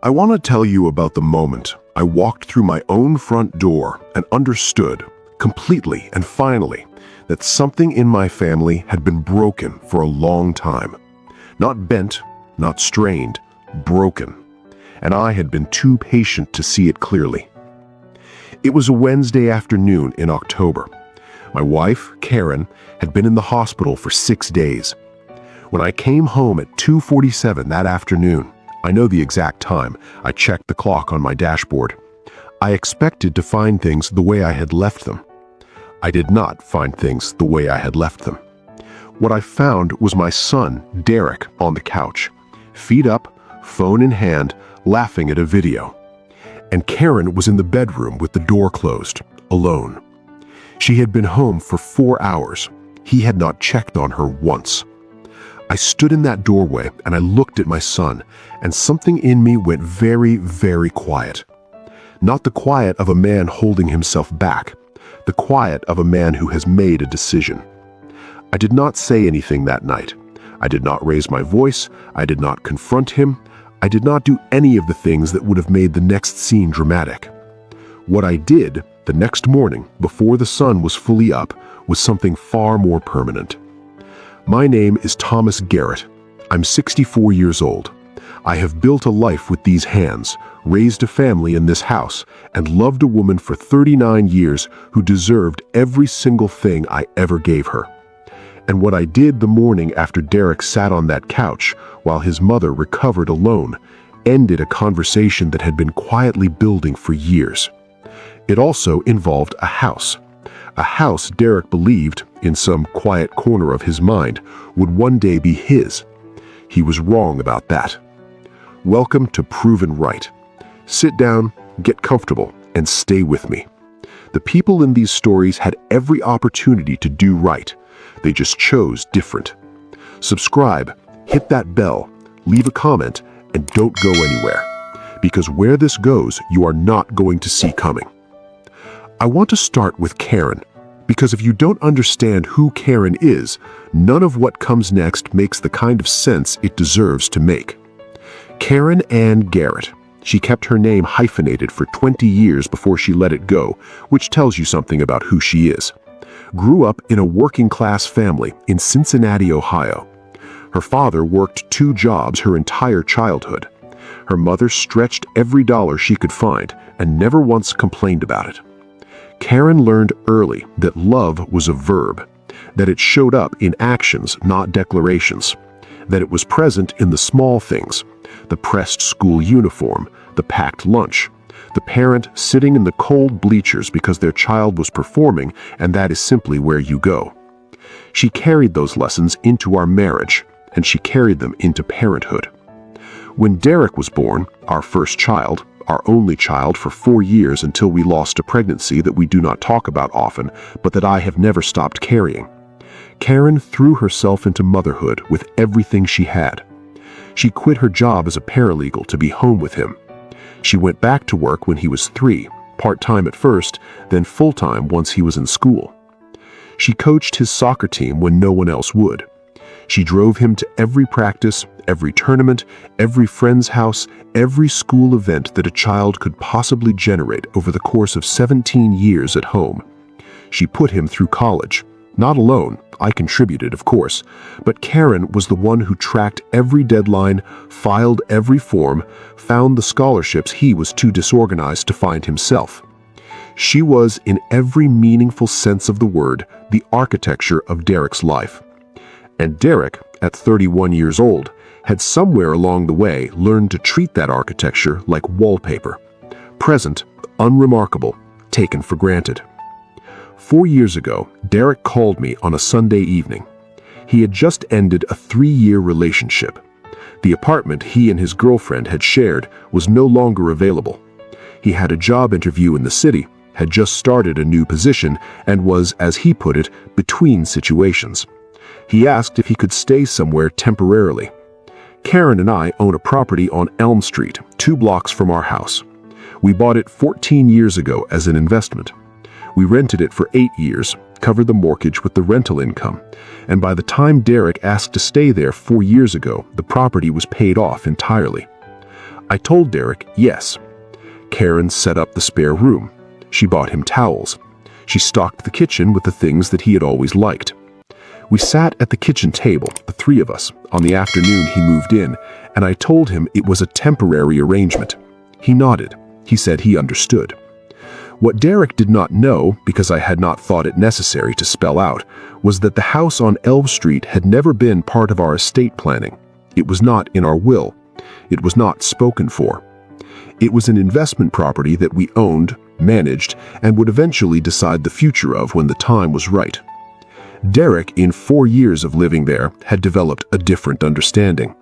I want to tell you about the moment I walked through my own front door and understood, completely and finally, that something in my family had been broken for a long time. Not bent, not strained, broken. And I had been too patient to see it clearly. It was a Wednesday afternoon in October. My wife, Karen, had been in the hospital for 6 days. When I came home at 2:47 that afternoon, I know the exact time, I checked the clock on my dashboard. I expected to find things the way I had left them. I did not find things the way I had left them. What I found was my son, Derek, on the couch, feet up, phone in hand, laughing at a video. And Karen was in the bedroom with the door closed, alone. She had been home for 4 hours. He had not checked on her once. I stood in that doorway and I looked at my son, and something in me went very, very quiet. Not the quiet of a man holding himself back, the quiet of a man who has made a decision. I did not say anything that night. I did not raise my voice. I did not confront him. I did not do any of the things that would have made the next scene dramatic. What I did the next morning, before the sun was fully up, was something far more permanent. My name is Thomas Garrett. I'm 64 years old. I have built a life with these hands, raised a family in this house, and loved a woman for 39 years who deserved every single thing I ever gave her. And what I did the morning after Derek sat on that couch while his mother recovered alone ended a conversation that had been quietly building for years. It also involved a house Derek believed, in some quiet corner of his mind, would one day be his. He was wrong about that. Welcome to Proven Right. Sit down, get comfortable, and stay with me. The people in these stories had every opportunity to do right. They just chose different. Subscribe, hit that bell, leave a comment, and don't go anywhere. Because where this goes, you are not going to see coming. I want to start with Karen, because if you don't understand who Karen is, none of what comes next makes the kind of sense it deserves to make. Karen Ann Garrett. She kept her name hyphenated for 20 years before she let it go, which tells you something about who she is. Grew up in a working-class family in Cincinnati, Ohio. Her father worked 2 jobs her entire childhood. Her mother stretched every dollar she could find and never once complained about it. Karen learned early that love was a verb, that it showed up in actions, not declarations, that it was present in the small things, the pressed school uniform, the packed lunch, the parent sitting in the cold bleachers because their child was performing, and that is simply where you go. She carried those lessons into our marriage, and she carried them into parenthood. When Derek was born, our first child, our only child for 4 years until we lost a pregnancy that we do not talk about often, but that I have never stopped carrying, Karen threw herself into motherhood with everything she had. She quit her job as a paralegal to be home with him. She went back to work when he was 3, part-time at first, then full-time once he was in school. She coached his soccer team when no one else would. She drove him to every practice, every tournament, every friend's house, every school event that a child could possibly generate over the course of 17 years at home. She put him through college. Not alone, I contributed, of course, but Karen was the one who tracked every deadline, filed every form, found the scholarships he was too disorganized to find himself. She was, in every meaningful sense of the word, the architecture of Derek's life. And Derek, at 31 years old, had somewhere along the way learned to treat that architecture like wallpaper. Present, unremarkable, taken for granted. 4 years ago, Derek called me on a Sunday evening. He had just ended a 3-year relationship. The apartment he and his girlfriend had shared was no longer available. He had a job interview in the city, had just started a new position, and was, as he put it, between situations. He asked if he could stay somewhere temporarily. Karen and I own a property on Elm Street, 2 blocks from our house. We bought it 14 years ago as an investment. We rented it for 8 years, covered the mortgage with the rental income, and by the time Derek asked to stay there 4 years ago, the property was paid off entirely. I told Derek yes. Karen set up the spare room. She bought him towels. She stocked the kitchen with the things that he had always liked. We sat at the kitchen table, the three of us, on the afternoon he moved in, and I told him it was a temporary arrangement. He nodded. He said he understood. What Derek did not know, because I had not thought it necessary to spell out, was that the house on Elm Street had never been part of our estate planning. It was not in our will. It was not spoken for. It was an investment property that we owned, managed, and would eventually decide the future of when the time was right. Derek, in 4 years of living there, had developed a different understanding.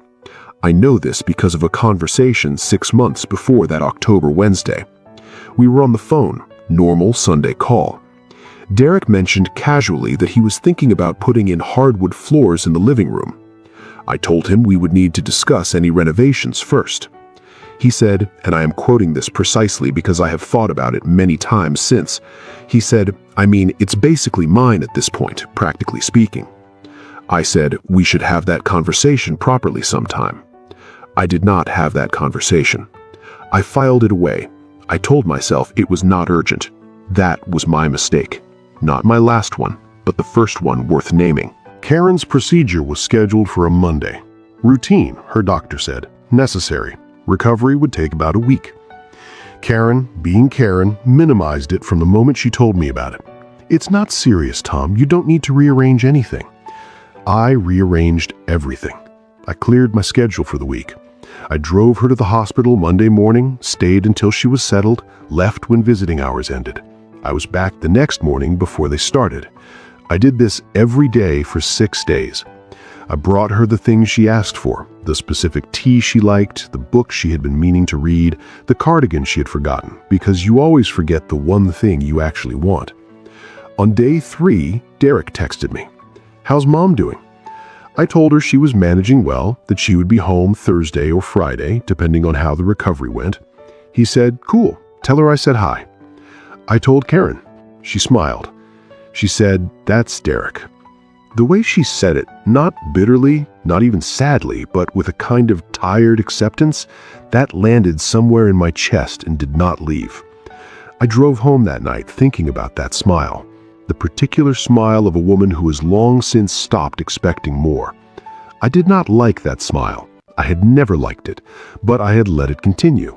I know this because of a conversation 6 months before that October Wednesday. We were on the phone, normal Sunday call. Derek mentioned casually that he was thinking about putting in hardwood floors in the living room. I told him we would need to discuss any renovations first. He said, and I am quoting this precisely because I have thought about it many times since, he said, "I mean, it's basically mine at this point, practically speaking." I said, "We should have that conversation properly sometime." I did not have that conversation. I filed it away. I told myself it was not urgent. That was my mistake. Not my last one, but the first one worth naming. Karen's procedure was scheduled for a Monday. Routine, her doctor said. Necessary. Recovery would take about a week. Karen, being Karen, minimized it from the moment she told me about it. "It's not serious, Tom. You don't need to rearrange anything." I rearranged everything. I cleared my schedule for the week. I drove her to the hospital Monday morning, stayed until she was settled, left when visiting hours ended. I was back the next morning before they started. I did this every day for 6 days. I brought her the things she asked for, the specific tea she liked, the book she had been meaning to read, the cardigan she had forgotten, because you always forget the one thing you actually want. On day 3, Derek texted me. "How's Mom doing?" I told her she was managing well, that she would be home Thursday or Friday, depending on how the recovery went. He said, "Cool, tell her I said hi." I told Karen. She smiled. She said, "That's Derek." The way she said it, not bitterly, not even sadly, but with a kind of tired acceptance, that landed somewhere in my chest and did not leave. I drove home that night thinking about that smile, the particular smile of a woman who has long since stopped expecting more. I did not like that smile. I had never liked it, but I had let it continue.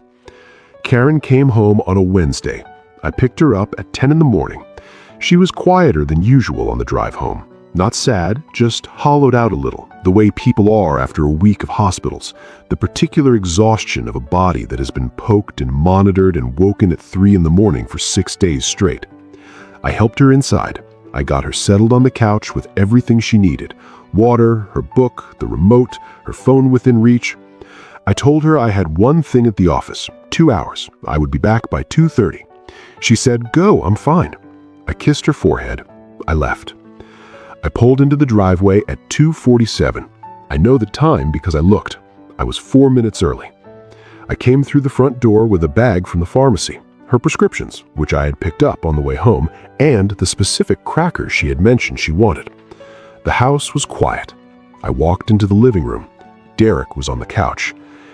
Karen came home on a Wednesday. I picked her up at 10 in the morning. She was quieter than usual on the drive home. Not sad, just hollowed out a little, the way people are after a week of hospitals, the particular exhaustion of a body that has been poked and monitored and woken at 3 in the morning for 6 days straight. I helped her inside. I got her settled on the couch with everything she needed: water, her book, the remote, her phone within reach. I told her I had one thing at the office, 2 hours. I would be back by 2:30. She said, "Go, I'm fine." I kissed her forehead. I left. I pulled into the driveway at 2:47. I know the time because I looked. I was 4 minutes early. I came through the front door with a bag from the pharmacy, her prescriptions, which I had picked up on the way home, and the specific crackers she had mentioned she wanted. The house was quiet. I walked into the living room. Derek was on the couch.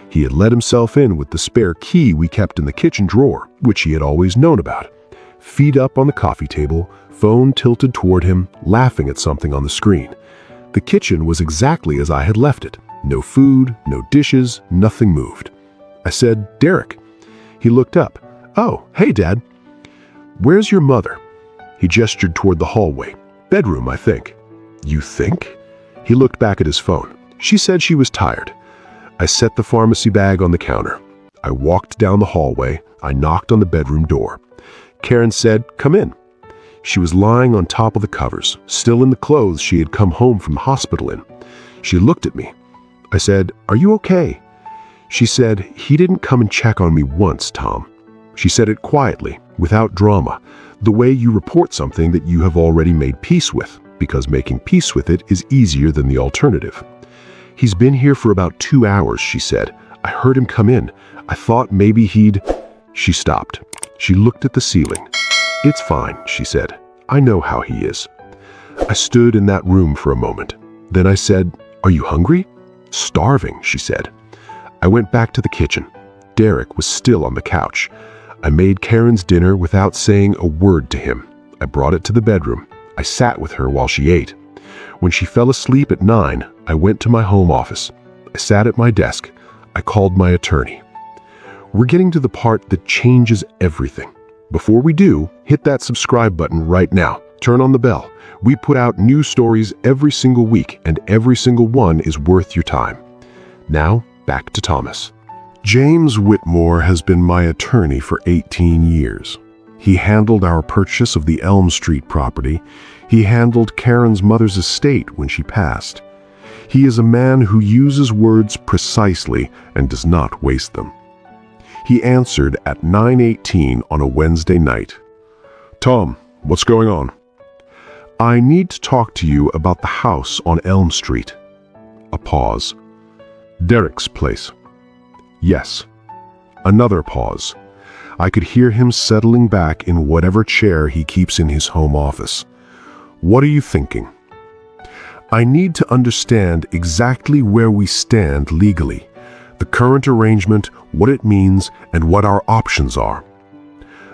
He had let himself in with the spare key we kept in the kitchen drawer, which he had always known about. Feet up on the coffee table, phone tilted toward him, laughing at something on the screen. The kitchen was exactly as I had left it. No food, no dishes, nothing moved. I said, "Derek." He looked up. "Oh, hey, Dad." "Where's your mother?" He gestured toward the hallway. "Bedroom, I think." "You think?" He looked back at his phone. "She said she was tired." I set the pharmacy bag on the counter. I walked down the hallway. I knocked on the bedroom door. Karen said, "Come in." She was lying on top of the covers, still in the clothes she had come home from the hospital in. She looked at me. I said, "Are you okay?" She said, "He didn't come and check on me once, Tom." She said it quietly, without drama, the way you report something that you have already made peace with, because making peace with it is easier than the alternative. "He's been here for about 2 hours, she said. "I heard him come in. I thought maybe he'd—" She stopped. She looked at the ceiling. "It's fine," she said. "I know how he is." I stood in that room for a moment. Then I said, "Are you hungry?" "Starving," she said. I went back to the kitchen. Derek was still on the couch. I made Karen's dinner without saying a word to him. I brought it to the bedroom. I sat with her while she ate. When she fell asleep at 9, I went to my home office. I sat at my desk. I called my attorney. We're getting to the part that changes everything. Before we do, hit that subscribe button right now. Turn on the bell. We put out new stories every single week, and every single one is worth your time. Now, back to Thomas. James Whitmore has been my attorney for 18 years. He handled our purchase of the Elm Street property. He handled Karen's mother's estate when she passed. He is a man who uses words precisely and does not waste them. He answered at 9:18 on a Wednesday night. "Tom, what's going on?" "I need to talk to you about the house on Elm Street." A pause. "Derek's place." "Yes." Another pause. I could hear him settling back in whatever chair he keeps in his home office. "What are you thinking?" "I need to understand exactly where we stand legally, the current arrangement, what it means, and what our options are."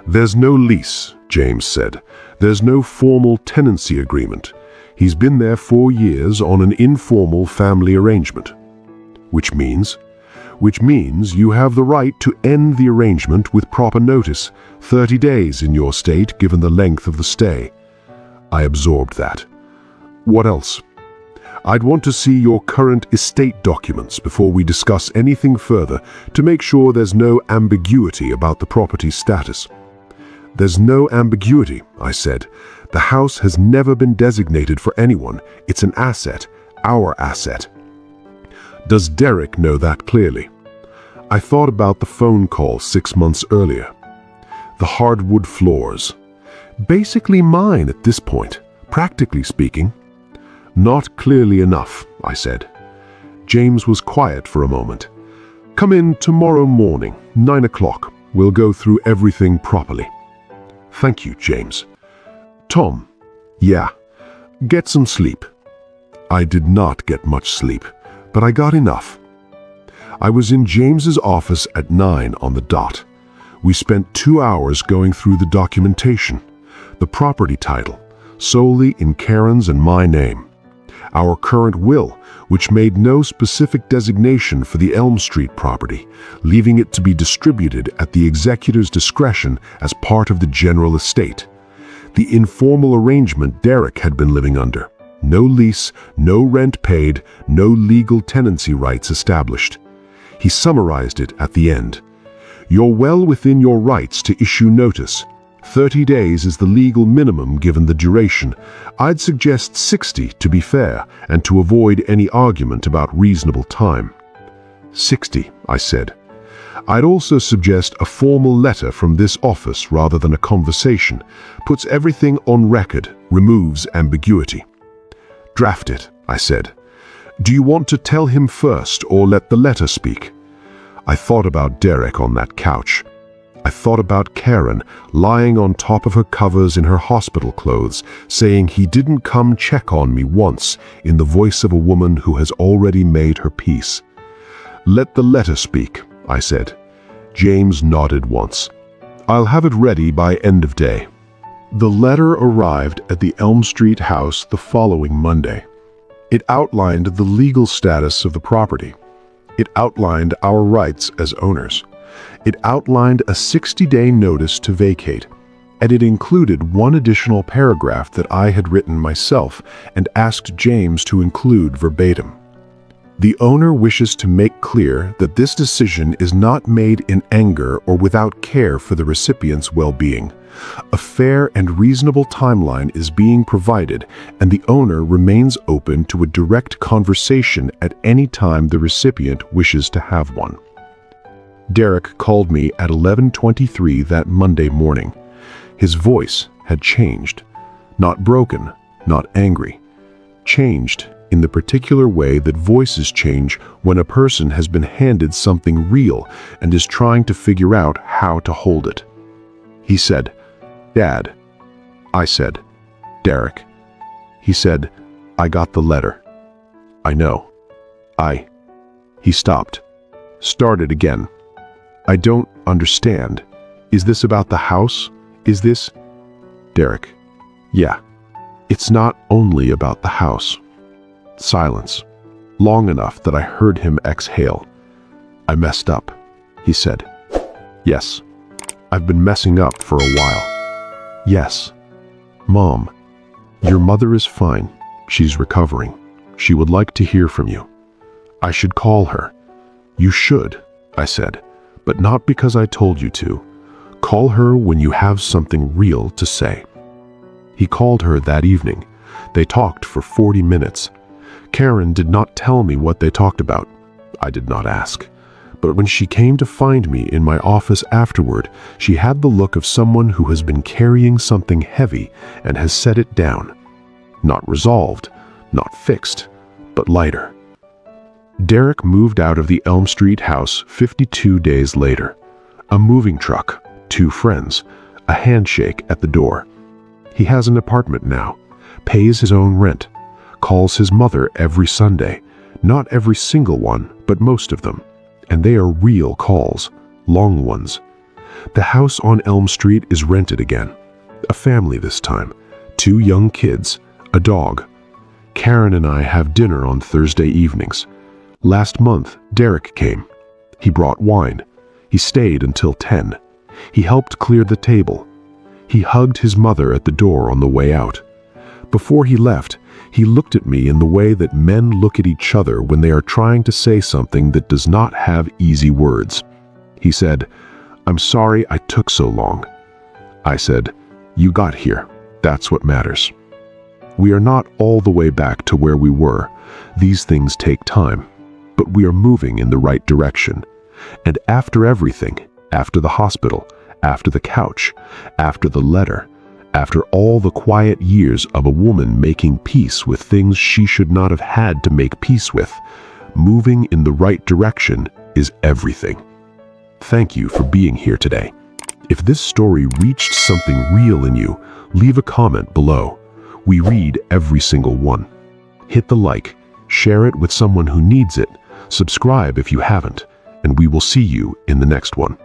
"There's no lease," James said. "There's no formal tenancy agreement. He's been there 4 years on an informal family arrangement." "Which means?" "Which means you have the right to end the arrangement with proper notice, 30 days in your state given the length of the stay." I absorbed that. "What else?" "I'd want to see your current estate documents before we discuss anything further to make sure there's no ambiguity about the property's status." "There's no ambiguity," I said. "The house has never been designated for anyone. It's an asset, our asset." "Does Derek know that clearly?" I thought about the phone call 6 months earlier. The hardwood floors. Basically mine at this point, practically speaking. "Not clearly enough," I said. James was quiet for a moment. "Come in tomorrow morning, 9 o'clock. We'll go through everything properly." "Thank you, James." "Tom." "Yeah." "Get some sleep." I did not get much sleep, but I got enough. I was in James's office at 9 on the dot. We spent 2 hours going through the documentation, the property title, solely in Karen's and my name, our current will, which made no specific designation for the Elm Street property, leaving it to be distributed at the executor's discretion as part of the general estate, the informal arrangement Derek had been living under. No lease, no rent paid, no legal tenancy rights established. He summarized it at the end. "You're well within your rights to issue notice. 30 days is the legal minimum given the duration. I'd suggest 60 to be fair and to avoid any argument about reasonable time." 60, I said. "I'd also suggest a formal letter from this office rather than a conversation. Puts everything on record, removes ambiguity." "Draft it," I said. "Do you want to tell him first or let the letter speak?" I thought about Derek on that couch. I thought about Karen lying on top of her covers in her hospital clothes, saying he didn't come check on me once, in the voice of a woman who has already made her peace. "Let the letter speak," I said. James nodded once. "I'll have it ready by end of day." The letter arrived at the Elm Street house the following Monday. It outlined the legal status of the property. It outlined our rights as owners. It outlined a 60-day notice to vacate, and it included one additional paragraph that I had written myself and asked James to include verbatim. "The owner wishes to make clear that this decision is not made in anger or without care for the recipient's well-being. A fair and reasonable timeline is being provided, and the owner remains open to a direct conversation at any time the recipient wishes to have one." Derek called me at 11:23 that Monday morning. His voice had changed. Not broken, not angry. Changed in the particular way that voices change when a person has been handed something real and is trying to figure out how to hold it. He said, "Dad." I said, "Derek." He said, "I got the letter." "I know." He stopped. Started again. I don't understand. Is this about the house? Is this... Derek. Yeah. It's not only about the house. Silence. Long enough that I heard him exhale. I messed up, he said. Yes. I've been messing up for a while. Yes. Mom, your mother is fine. She's recovering. She would like to hear from you. I should call her. You should, I said, but not because I told you to. Call her when you have something real to say. He called her that evening. They talked for 40 minutes. Karen did not tell me what they talked about. I did not ask. But when she came to find me in my office afterward, she had the look of someone who has been carrying something heavy and has set it down. Not resolved, not fixed, but lighter. Derek moved out of the Elm Street house 52 days later. A moving truck, 2 friends, a handshake at the door. He has an apartment now, pays his own rent, calls his mother every Sunday, not every single one, but most of them. And they are real calls, long ones. The house on Elm Street is rented again. A family this time, 2 young kids, a dog. Karen and I have dinner on Thursday evenings. Last month, Derek came. He brought wine. He stayed until 10. He helped clear the table. He hugged his mother at the door on the way out. Before he left, he looked at me in the way that men look at each other when they are trying to say something that does not have easy words. He said, "I'm sorry I took so long." I said, "You got here. That's what matters." We are not all the way back to where we were. These things take time, but we are moving in the right direction. And after everything, after the hospital, after the couch, after the letter, after all the quiet years of a woman making peace with things she should not have had to make peace with, moving in the right direction is everything. Thank you for being here today. If this story reached something real in you, leave a comment below. We read every single one. Hit the like, share it with someone who needs it, subscribe if you haven't, and we will see you in the next one.